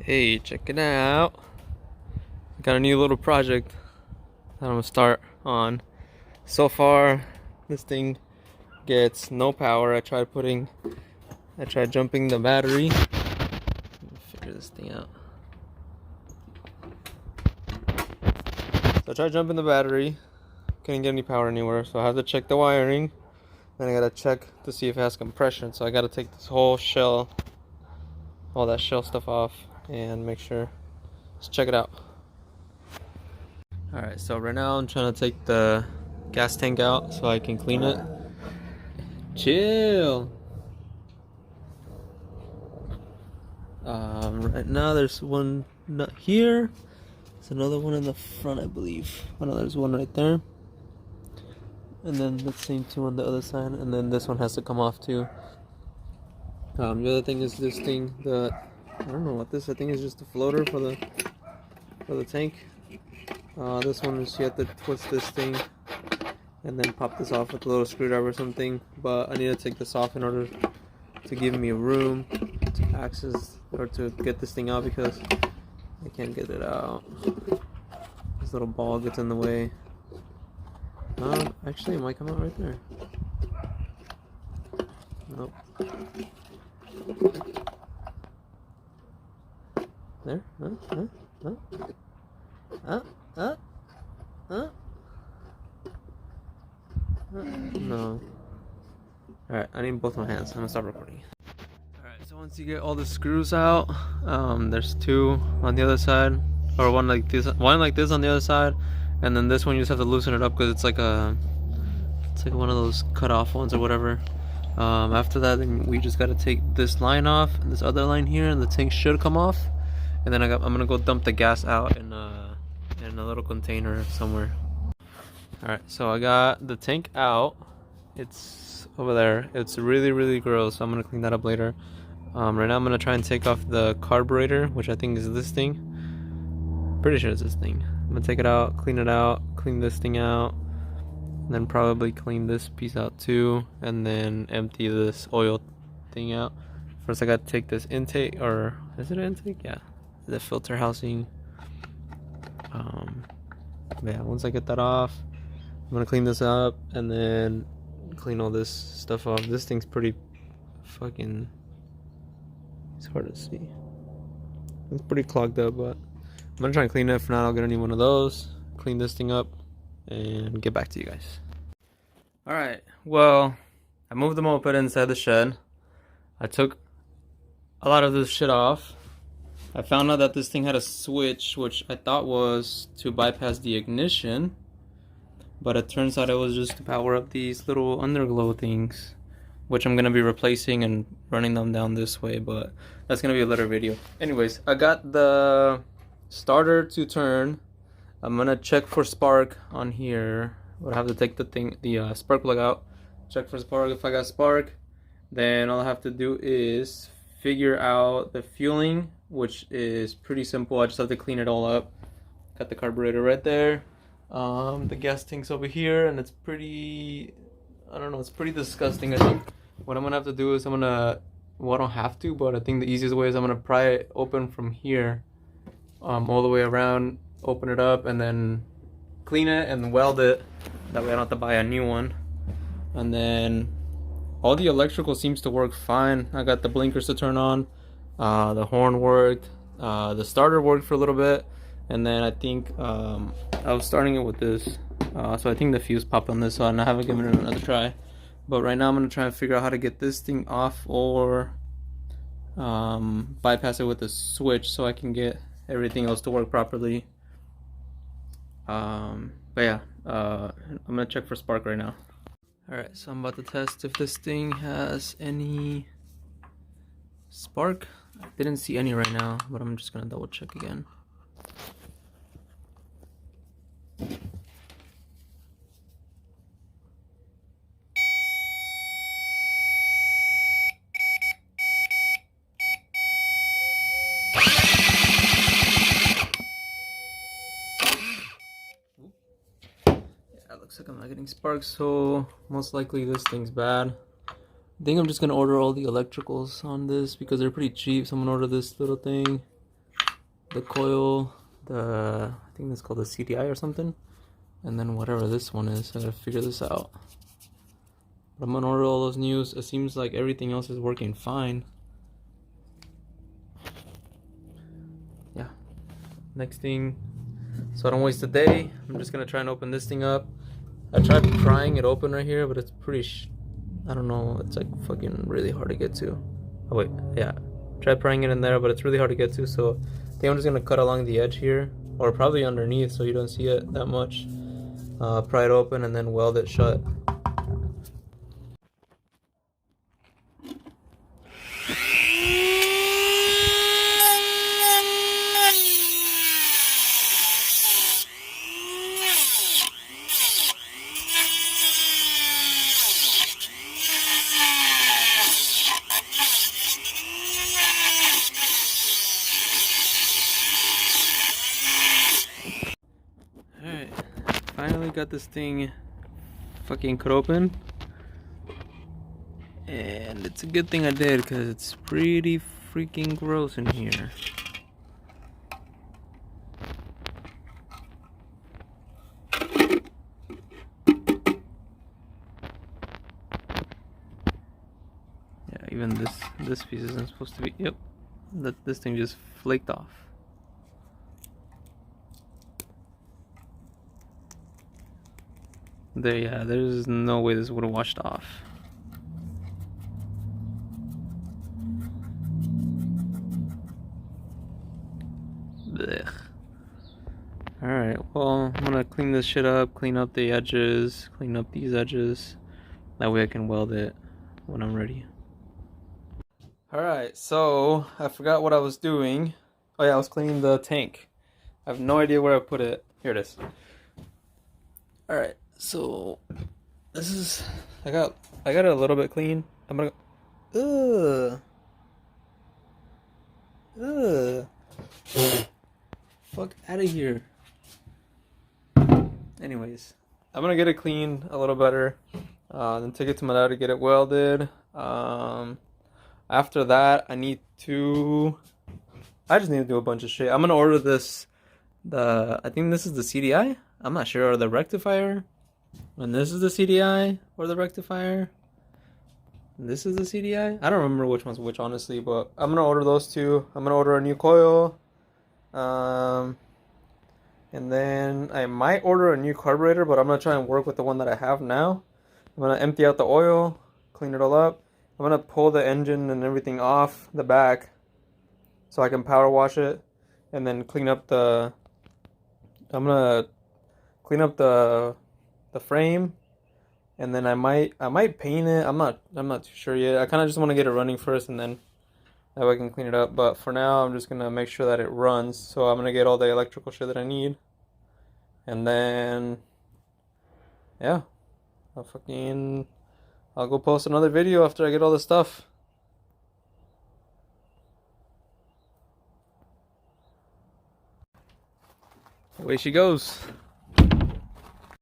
Hey, check it out. Got a new little project that I'm gonna start on. So far, this thing gets no power. I tried jumping the battery. Let me figure this thing out. So I tried jumping the battery. Couldn't get any power anywhere. So I have to check the wiring. Then I gotta check to see if it has compression. So I gotta take this whole shell, all that shell stuff off, and make sure. Let's check it out. Alright, so right now I'm trying to take the gas tank out so I can clean it. Chill! Right now there's one nut here. There's another one in the front, I believe. Oh no, there's one right there. And then the same two on the other side. And then this one has to come off too. The other thing is this thing that I don't know what this. I think is just a floater for the tank. This one is you have to twist this thing and then pop this off with a little screwdriver or something. But I need to take this off in order to give me room to access or to get this thing out because I can't get it out. This little ball gets in the way. Actually, it might come out right there. Nope. There? No. Alright, I need both my hands. I'm gonna stop recording. Alright, so once you get all the screws out, there's two on the other side, or one like this on the other side, and then this one you just have to loosen it up because it's like one of those cut off ones or whatever. After that, then we just gotta take this line off, and this other line here, and the tank should come off. And then I'm gonna go dump the gas out in a little container somewhere. Alright, so I got the tank out. It's over there. It's really gross, so I'm gonna clean that up later. Right now I'm gonna try and take off the carburetor, which I think is this thing. Pretty sure it's this thing. I'm gonna take it out, clean this thing out, and then probably clean this piece out too, and then empty this oil thing out. First I gotta take this intake, or is it an intake? Yeah, the filter housing. Yeah, once I get that off, I'm gonna clean this up and then clean all this stuff off. This thing's pretty fucking, it's hard to see. It's pretty clogged up, but I'm gonna try and clean it. If not, I'll get a new one of those, clean this thing up, and get back to you guys. Alright, well, I moved the moped inside the shed. I took a lot of this shit off. I found out that this thing had a switch, which I thought was to bypass the ignition, but it turns out it was just to power up these little underglow things, which I'm gonna be replacing and running them down this way, but that's gonna be a later video. Anyways, I got the starter to turn. I'm gonna check for spark on here. I'll have to take the spark plug out, check for spark. If I got spark, then all I have to do is figure out the fueling, which is pretty simple. I just have to clean it all up. Got the carburetor right there. The gas tank's over here, and it's pretty, I don't know, it's pretty disgusting. I think what I'm gonna have to do is well, I don't have to, but I think the easiest way is I'm gonna pry it open from here, all the way around, open it up, and then clean it and weld it. That way I don't have to buy a new one. And then all the electrical seems to work fine. I got the blinkers to turn on, the horn worked, the starter worked for a little bit, and then I think I was starting it with this, so I think the fuse popped on this one. I haven't given it another try, but right now I'm gonna try and figure out how to get this thing off or bypass it with a switch so I can get everything else to work properly. But yeah, I'm gonna check for spark right now. Alright, so I'm about to test if this thing has any spark. I didn't see any right now, but I'm just gonna double check again. Looks like I'm not getting sparks, so most likely this thing's bad. I think I'm just gonna order all the electricals on this because they're pretty cheap. So I'm gonna order this little thing, the coil, I think it's called the CDI or something, and then whatever this one is. I gotta figure this out. But I'm gonna order all those news. It seems like everything else is working fine. Yeah. Next thing, so I don't waste a day, I'm just gonna try and open this thing up. I tried prying it open right here, but it's pretty I don't know, it's like fucking really hard to get to. Oh wait, yeah. Tried prying it in there, but it's really hard to get to, so I think I'm just gonna cut along the edge here, or probably underneath so you don't see it that much. Pry it open and then weld it shut. Alright, finally got this thing fucking cut open. And it's a good thing I did, because it's pretty freaking gross in here. Yeah, even this piece isn't supposed to be. Yep, this thing just flaked off. There, yeah, there's no way this would have washed off. Blech. Alright, well, I'm gonna clean this shit up, clean up the edges, clean up these edges. That way I can weld it when I'm ready. Alright, so I forgot what I was doing. Oh yeah, I was cleaning the tank. I have no idea where I put it. Here it is. Alright, so this is I got it a little bit clean. I'm gonna fuck out of here. Anyways, I'm gonna get it cleaned a little better, then take it to my dad to get it welded. After that, I just need to do a bunch of shit. I'm gonna order this, I think this is the CDI, I'm not sure, or the rectifier, and this is the CDI or the rectifier. This is the CDI. I don't remember which one's which, honestly, but I'm gonna order those two. I'm gonna order a new coil, and then I might order a new carburetor, but I'm gonna try and work with the one that I have now. I'm gonna empty out the oil, clean it all up. I'm gonna pull the engine and everything off the back so I can power wash it, and then clean up I'm gonna clean up the frame. And then I might paint it. I'm not too sure yet. I kind of just want to get it running first, and then that way I can clean it up. But for now, I'm just gonna make sure that it runs. So I'm gonna get all the electrical shit that I need, and then yeah, I'll go post another video after I get all this stuff. Away she goes.